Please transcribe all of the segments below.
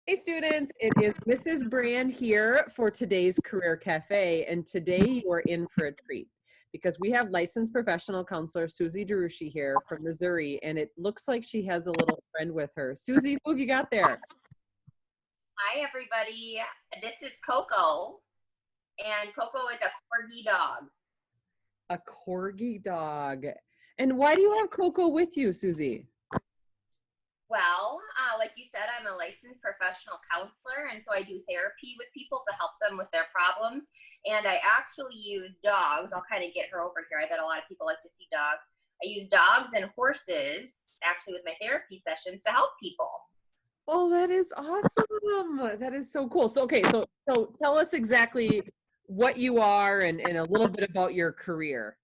Hey students, it is Mrs. Brand here for today's Career Cafe, and today you are in for a treat because we have licensed professional counselor Susie DeRushi here from Missouri, and it looks like she has a little friend with her. Susie, who have you got there? Hi, everybody. This is Coco, and Coco is a corgi dog. A corgi dog. And why do you have Coco with you, Susie? Well, like you said, I'm a licensed professional counselor, and so I do therapy with people to help them with their problems. And I actually use dogs. I'll kind of get her over here. I bet a lot of people like to see dogs. I use dogs and horses actually with my therapy sessions to help people. Oh, that is awesome. That is so cool. So, okay, so tell us exactly what you are and a little bit about your career.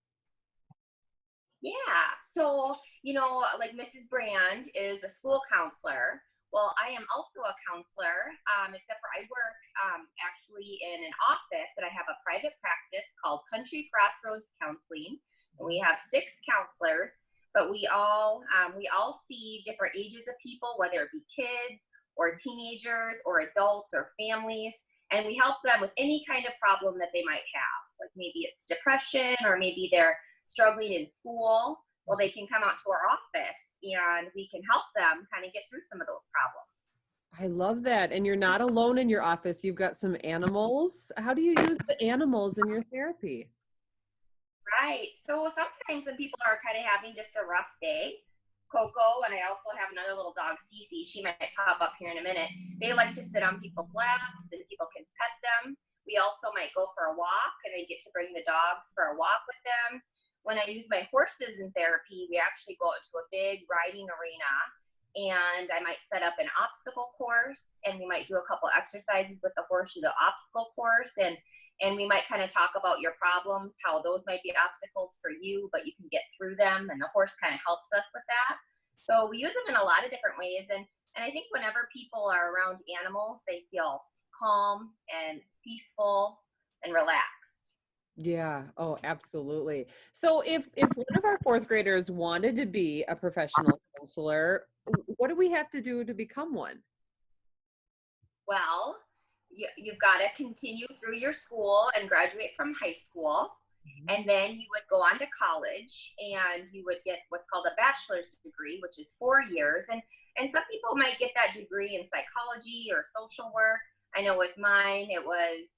Yeah. So, like Mrs. Brand is a school counselor. Well, I am also a counselor, except for I work actually in an office and I have a private practice called Country Crossroads Counseling. And we have 6 counselors, but we all see different ages of people, whether it be kids or teenagers or adults or families. And we help them with any kind of problem that they might have. Like maybe it's depression or maybe they're struggling in school. Well, they can come out to our office and we can help them kind of get through some of those problems. I love that. And you're not alone in your office. You've got some animals. How do you use the animals in your therapy? Right. So sometimes when people are kind of having just a rough day, Coco, and I also have another little dog, Cece, she might pop up here in a minute. They like to sit on people's laps and people can pet them. We also might go for a walk and they get to bring the dogs for a walk with them. When I use my horses in therapy, we actually go out to a big riding arena and I might set up an obstacle course and we might do a couple exercises with the horse through the obstacle course and we might kind of talk about your problems, how those might be obstacles for you, but you can get through them and the horse kind of helps us with that. So we use them in a lot of different ways and I think whenever people are around animals, they feel calm and peaceful and relaxed. Yeah. Oh, absolutely. So if one of our fourth graders wanted to be a professional counselor, what do we have to do to become one? Well, you've got to continue through your school and graduate from high school. Mhm. And then you would go on to college and you would get what's called a bachelor's degree, which is 4 years. And some people might get that degree in psychology or social work. I know with mine, it was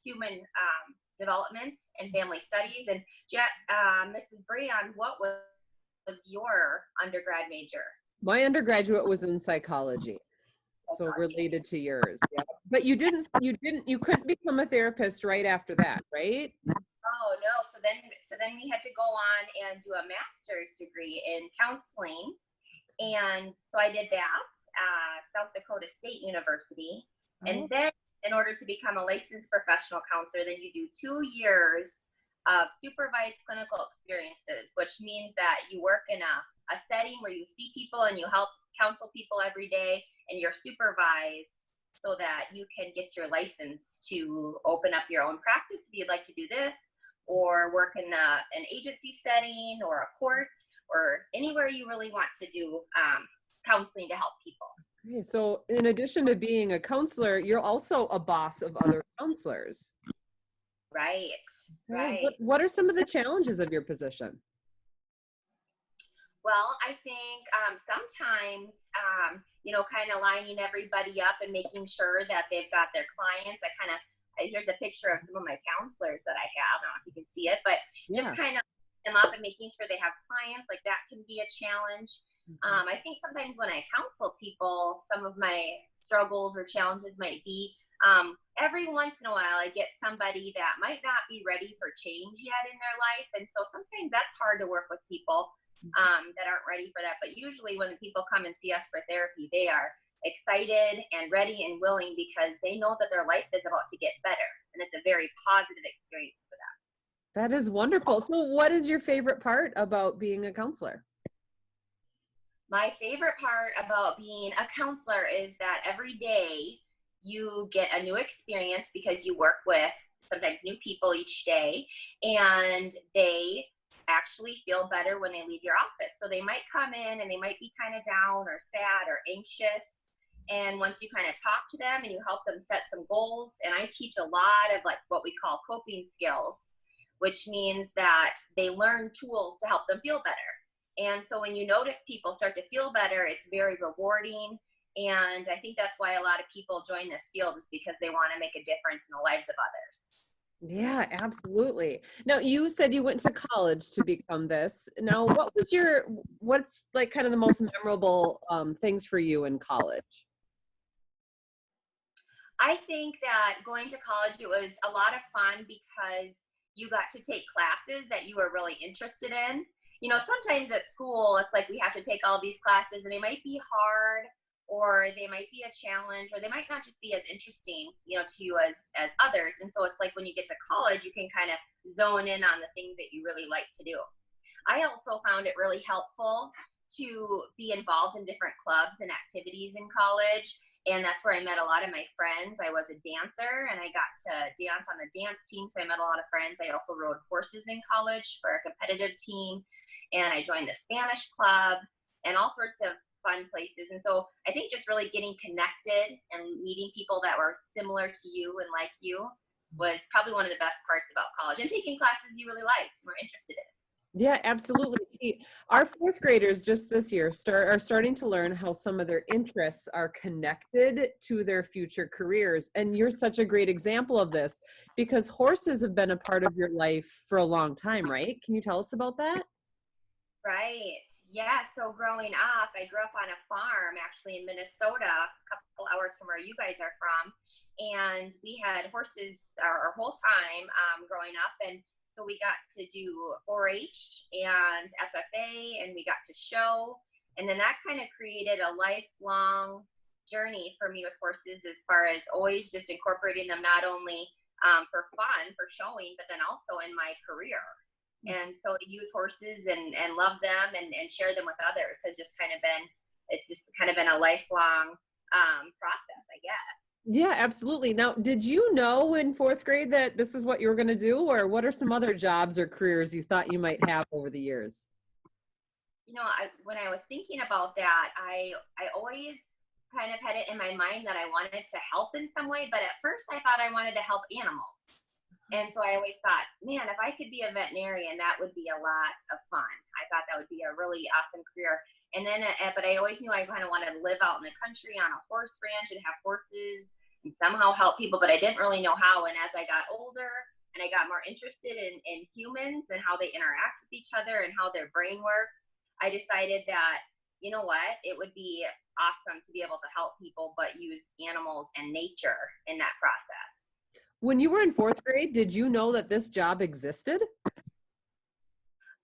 human development and family studies. And yet, Mrs. Breon, what was your undergrad major? My undergraduate was in psychology, so Psychology. related to yours. Yeah. But you couldn't become a therapist right after that, right? Oh no. So then we had to go on and do a master's degree in counseling. And so I did that at South Dakota State University. And Oh, then in order to become a licensed professional counselor, then you do 2 years of supervised clinical experiences, which means that you work in a setting where you see people and you help counsel people every day and you're supervised so that you can get your license to open up your own practice if you'd like to do this or work in an agency setting or a court or anywhere you really want to do counseling to help people. okay. So in addition to being a counselor, you're also a boss of other counselors. Right, Okay. right. What are some of the challenges of your position? Well, I think sometimes, kind of lining everybody up and making sure that they've got their clients. Here's a picture of some of my counselors that I have. I don't know if you can see it, but just Yeah. kind of them up and making sure they have clients, like that can be a challenge. Mhm. I think sometimes when I counsel people, some of my struggles or challenges might be every once in a while I get somebody that might not be ready for change yet in their life. And so sometimes that's hard to work with people that aren't ready for that. But usually when the people come and see us for therapy, they are excited and ready and willing because they know that their life is about to get better. And it's a very positive experience for them. That is wonderful. So what is your favorite part about being a counselor? My favorite part about being a counselor is that every day you get a new experience because you work with sometimes new people each day and they actually feel better when they leave your office. So they might come in and they might be kind of down or sad or anxious. And once you kind of talk to them and you help them set some goals, and I teach a lot of like what we call coping skills, which means that they learn tools to help them feel better. And so when you notice people start to feel better, it's very rewarding. And I think that's why a lot of people join this field, is because they want to make a difference in the lives of others. Yeah, absolutely. Now, you said you went to college to become this. Now, what's like kind of the most memorable things for you in college? I think that going to college, it was a lot of fun because you got to take classes that you were really interested in. You know, sometimes at school, it's like we have to take all these classes and they might be hard, or they might be a challenge, or they might not just be as interesting, you know, to you as others. And so it's like when you get to college, you can kind of zone in on the things that you really like to do. I also found it really helpful to be involved in different clubs and activities in college. And that's where I met a lot of my friends. I was a dancer and I got to dance on the dance team. So I met a lot of friends. I also rode horses in college for a competitive team. And I joined the Spanish club and all sorts of fun places. And so I think just really getting connected and meeting people that were similar to you and like you was probably one of the best parts about college, and taking classes you really liked and were interested in. Yeah, absolutely. See, our fourth graders just this year are starting to learn how some of their interests are connected to their future careers. And you're such a great example of this, because horses have been a part of your life for a long time, right? Can you tell us about that? Right. Yeah. So growing up, I grew up on a farm actually in Minnesota, a couple hours from where you guys are from. And we had horses our whole time growing up. And so we got to do 4-H and FFA, and we got to show. And then that kind of created a lifelong journey for me with horses, as far as always just incorporating them not only for fun, for showing, but then also in my career. And so to use horses and love them and share them with others has just kind of been, it's just kind of been a lifelong process, I guess. Yeah, absolutely. Now, did you know in fourth grade that this is what you were going to do, or what are some other jobs or careers you thought you might have over the years? You know, when I was thinking about that, I always kind of had it in my mind that I wanted to help in some way, but at first I thought I wanted to help animals. And so I always thought, man, if I could be a veterinarian, that would be a lot of fun. I thought that would be a really awesome career. And then, but I always knew I kind of wanted to live out in the country on a horse ranch and have horses and somehow help people, but I didn't really know how. And as I got older and I got more interested in humans and how they interact with each other and how their brain works, I decided that, you know what, it would be awesome to be able to help people, but use animals and nature in that process. When you were in fourth grade, did you know that this job existed?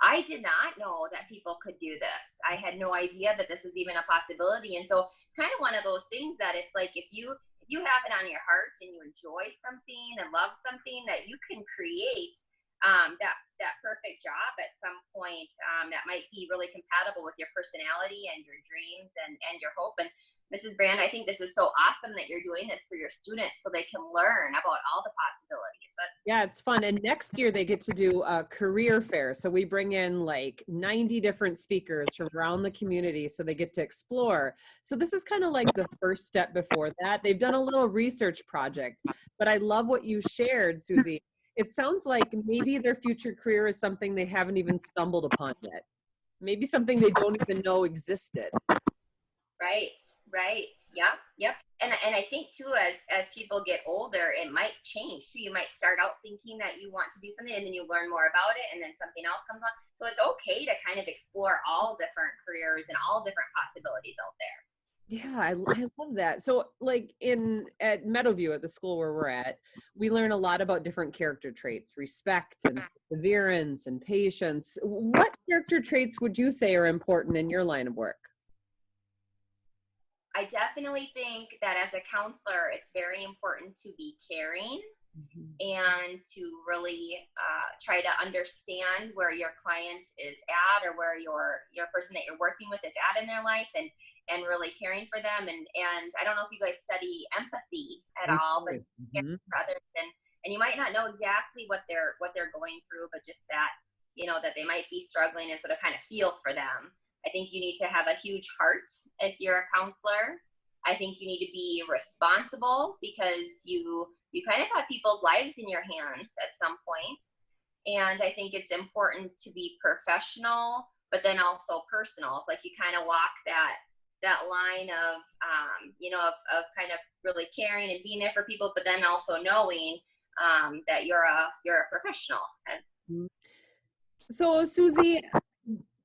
I did not know that people could do this. I had no idea that this was even a possibility. And so kind of one of those things that it's like, if you have it on your heart and you enjoy something and love something, that you can create that perfect job at some point that might be really compatible with your personality and your dreams and your hope. And Mrs. Brand, I think this is so awesome that you're doing this for your students so they can learn about all the possibilities. Yeah, it's fun. And next year they get to do a career fair. So we bring in like 90 different speakers from around the community so they get to explore. So this is kind of like the first step before that. They've done a little research project, but I love what you shared, Susie. It sounds like maybe their future career is something they haven't even stumbled upon yet. Maybe something they don't even know existed. Right. Right. Yep. Yep. And I think too, as people get older, it might change. So you might start out thinking that you want to do something, and then you learn more about it, and then something else comes on. So it's okay to kind of explore all different careers and all different possibilities out there. Yeah, I love that. So like at Meadowview, at the school where we're at, we learn a lot about different character traits, respect and perseverance and patience. What character traits would you say are important in your line of work? I definitely think that as a counselor, it's very important to be caring Mhm. and to really try to understand where your client is at, or where your person that you're working with is at in their life, and really caring for them. And I don't know if you guys study empathy at all, but Mhm. for others, and you might not know exactly what they're going through, but just that, you know, that they might be struggling, and sort of kind of feel for them. I think you need to have a huge heart if you're a counselor, I think you need to be responsible because you kind of have people's lives in your hands at some point. And I think it's important to be professional, but then also personal. It's like you kind of walk that line of, of kind of really caring and being there for people, but then also knowing that you're a professional. So Susie,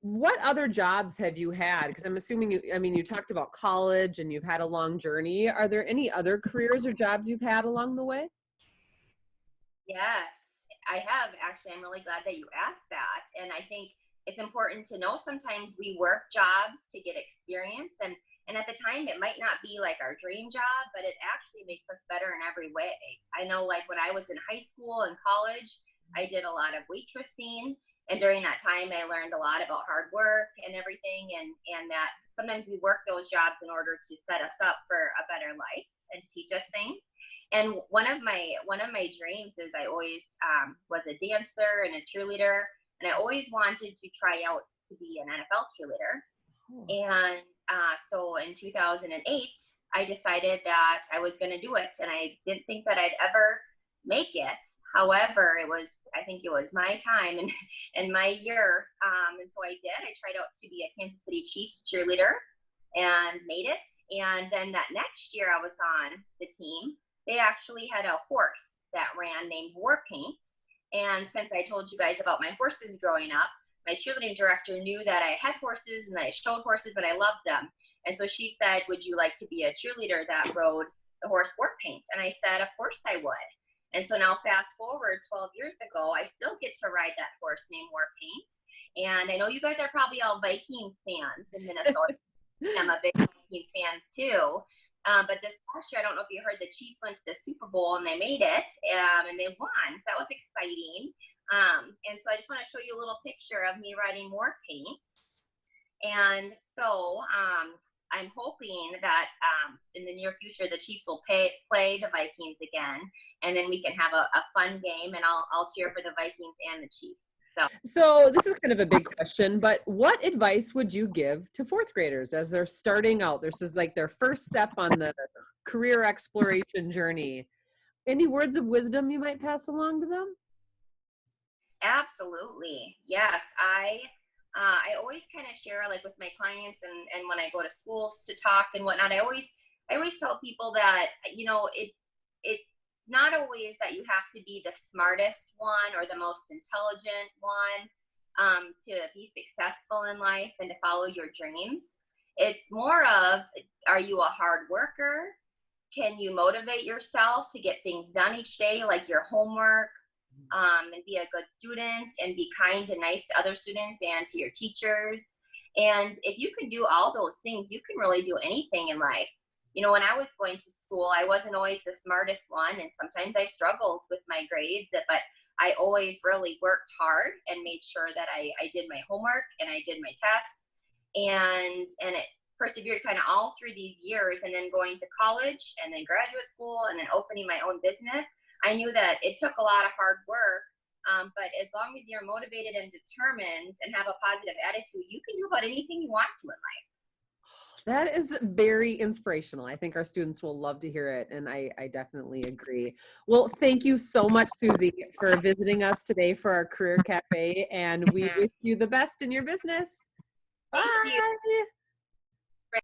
what other jobs have you had? Because I'm assuming you talked about college and you've had a long journey. Are there any other careers or jobs you've had along the way? Yes, I have actually. I'm really glad that you asked that. And I think it's important to know sometimes we work jobs to get experience, and at the time it might not be like our dream job, but it actually makes us better in every way. I know like when I was in high school and college, I did a lot of waitressing, and during that time I learned a lot about hard work and everything, and that sometimes we work those jobs in order to set us up for a better life and to teach us things. And one of my dreams is I always was a dancer and a cheerleader, and I always wanted to try out to be an NFL cheerleader. Oh. And so in 2008, I decided that I was going to do it, and I didn't think that I'd ever make it. However, I think it was my time and my year, and so I did. I tried out to be a Kansas City Chiefs cheerleader and made it. And then that next year I was on the team. They actually had a horse that ran named War Paint. And since I told you guys about my horses growing up, my cheerleading director knew that I had horses and that I showed horses and I loved them. And so she said, would you like to be a cheerleader that rode the horse War Paint? And I said, of course I would. And so now fast forward 12 years ago, I still get to ride that horse named War Paint. And I know you guys are probably all Vikings fans in Minnesota. I'm a big Vikings fan too. But this last year, I don't know if you heard, the Chiefs went to the Super Bowl and they made it, and they won. So that was exciting. And so I just want to show you a little picture of me riding War Paint. And so I'm hoping that in the near future, the Chiefs will play the Vikings again, and then we can have a fun game, and I'll cheer for the Vikings and the Chiefs. So this is kind of a big question, but what advice would you give to fourth graders as they're starting out? This is like their first step on the career exploration journey. Any words of wisdom you might pass along to them? Absolutely. Yes. I always kind of share like with my clients and when I go to schools to talk and whatnot, I always tell people that, it's not always that you have to be the smartest one or the most intelligent one to be successful in life and to follow your dreams. It's more of, are you a hard worker? Can you motivate yourself to get things done each day, like your homework, and be a good student and be kind and nice to other students and to your teachers? And if you can do all those things, you can really do anything in life. When I was going to school, I wasn't always the smartest one, and sometimes I struggled with my grades, but I always really worked hard and made sure that I did my homework and I did my tests, and it persevered kind of all through these years. And then going to college and then graduate school and then opening my own business, I knew that it took a lot of hard work, but as long as you're motivated and determined and have a positive attitude, you can do about anything you want to in life. That is very inspirational. I think our students will love to hear it, and I definitely agree. Well, thank you so much, Susie, for visiting us today for our Career Cafe, and we wish you the best in your business. Thank Bye. you.